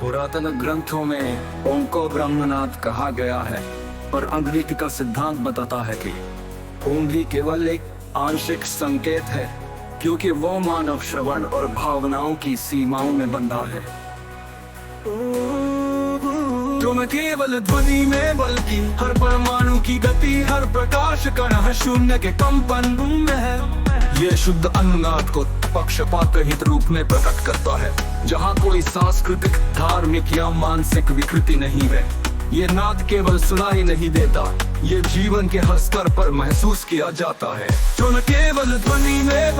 पुरातन ग्रंथों में ओम को ब्रह्मनाद कहा गया है, पर अंग्रेजी का सिद्धांत बताता है कि ओम भी केवल एक आंशिक संकेत है, क्योंकि वो मानव श्रवण और भावनाओं की सीमाओं में बंधा है। जो न केवल ध्वनि में बल्कि हर परमाणु की गति, हर प्रकाश कण, हर शून्य के कंपन में है। ये शुद्ध अनुनाद को पक्षपात रहित रूप में प्रकट करता है, जहाँ कोई सांस्कृतिक, धार्मिक या मानसिक विकृति नहीं है। ये नाद केवल सुनाई नहीं देता, ये जीवन के हर स्तर पर महसूस किया जाता है। जो न केवल ध्वनि में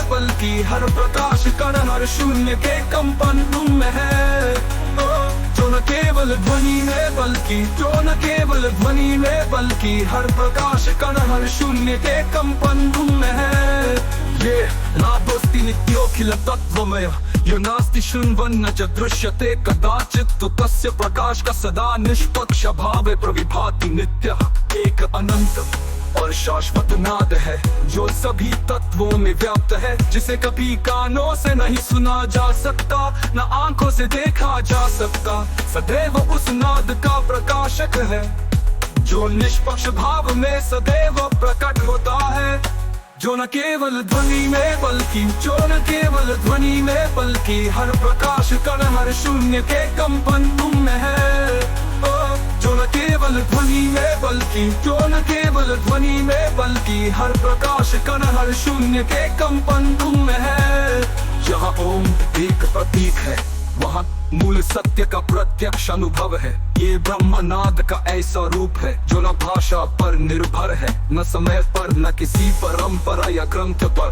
बल्कि हर प्रकाश कण, हर शून्य के कंपन में है। जो न केवल ध्वनि में बल्कि हर प्रकाश कण, हर शून्य के कंपन में है। ये नादोस्ति नित्योखिल तत्त्वमय, यो नास्ति शृण्वन् च दृश्यते कदाचित्, तो तस्य प्रकाश का सदा निष्पक्ष भावे प्रविभाति नित्यः। एक अनंत और शाश्वत नाद है जो सभी तत्वों में व्याप्त है, जिसे कभी कानों से नहीं सुना जा सकता, न आंखों से देखा जा सकता। सदैव उस नाद का प्रकाशक है जो निष्पक्ष भाव में सदैव प्रकट होता है। जो न केवल ध्वनि में बल्कि हर प्रकाश कण, हर शून्य के कंपन में है। जो न केवल ध्वनि में बल्कि हर प्रकाश कण, हर शून्य के कंपन में है। जहाँ ओम एक प्रतीक है, वहाँ मूल सत्य का प्रत्यक्ष अनुभव है। ये ब्रह्मनाद का ऐसा रूप है जो न भाषा पर निर्भर है, न समय पर, न किसी परंपरा या ग्रंथ पर,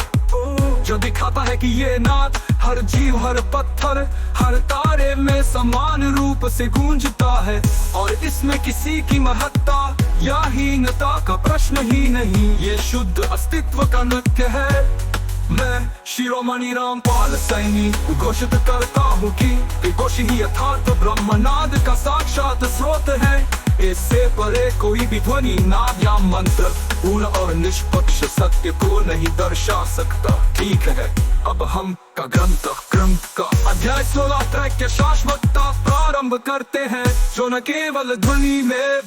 जो दिखाता है कि ये नाद हर जीव, हर पत्थर, हर तारे में समान रूप से गूंजता है, और इसमें किसी की महत्ता या हीनता का प्रश्न ही नहीं। ये शुद्ध अस्तित्व का नृत्य है। मैं शिरोमणि रामपाल सैनी घोषित करता हूँ कि घोष ही यथार्थ ब्रह्मनाद का साक्षात स्रोत है। इससे परे कोई भी ध्वनि, नाद या मंत्र पूर्ण और निष्पक्ष सत्य को नहीं दर्शा सकता। ठीक है, अब हम का ग्रंथ का अध्याय 16 त्रैक्य शाश्वतता प्रारंभ करते हैं। जो न केवल ध्वनि में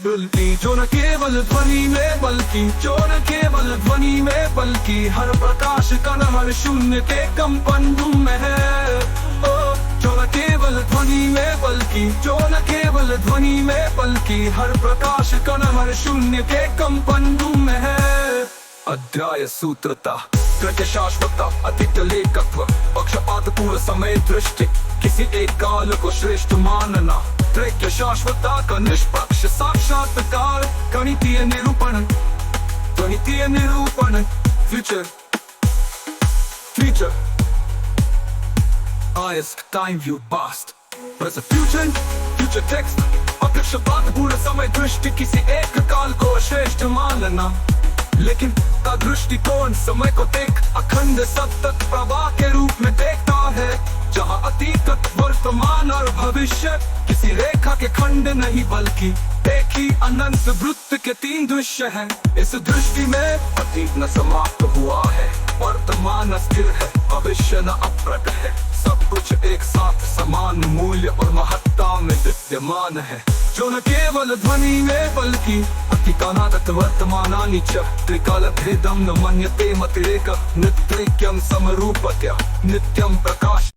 बल्कि हर प्रकाश कण, हर शून्य के कंपन में है। जो न केवल ध्वनि में बल्कि हर प्रकाश कण, हर शून्य के कंपन में है। अध्याय सूत्रता त्रैक्य शाश्वतता अतीत लेखत्व, पक्षपात पूर्ण समय दृष्टि, किसी एक काल को श्रेष्ठ मानना। त्रैक्य शाश्वतता का निष्पक्ष साक्षात्कार, गणितीय निरूपण, future highest time view past present future text, पक्षपात पूर्ण समय दृष्टि, किसी एक काल को श्रेष्ठ मानना। लेकिन का दृष्टिकोण समय को एक अखंड सतत प्रवाह के रूप में देखता है, जहाँ अतीत, वर्तमान और भविष्य किसी रेखा के खंड नहीं बल्कि एक ही अनंत वृत्त के 3 दृश्य हैं। इस दृष्टि में अतीत न समाप्त हुआ है, वर्तमान स्थिर है, भविष्य न अप्रकट है। सब कुछ एक साथ समान मूल्य और महत्ता में विद्यमान है। जो न केवल ध्वनि में बल्कि अतिकानादत वर्तमानानि च त्रिकालभेदं न मन्यते मतिरेकः नित्यैक्यं समरूपतया नित्यं प्रकाश।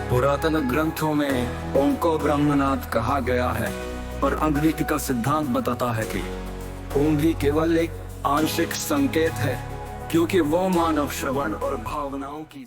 पुरातन ग्रंथों में ओम को ब्रह्मनाद कहा गया है, पर अंग्रेजी का सिद्धांत बताता है कि ओम भी केवल एक आंशिक संकेत है, क्योंकि वो मानव श्रवण और भावनाओं की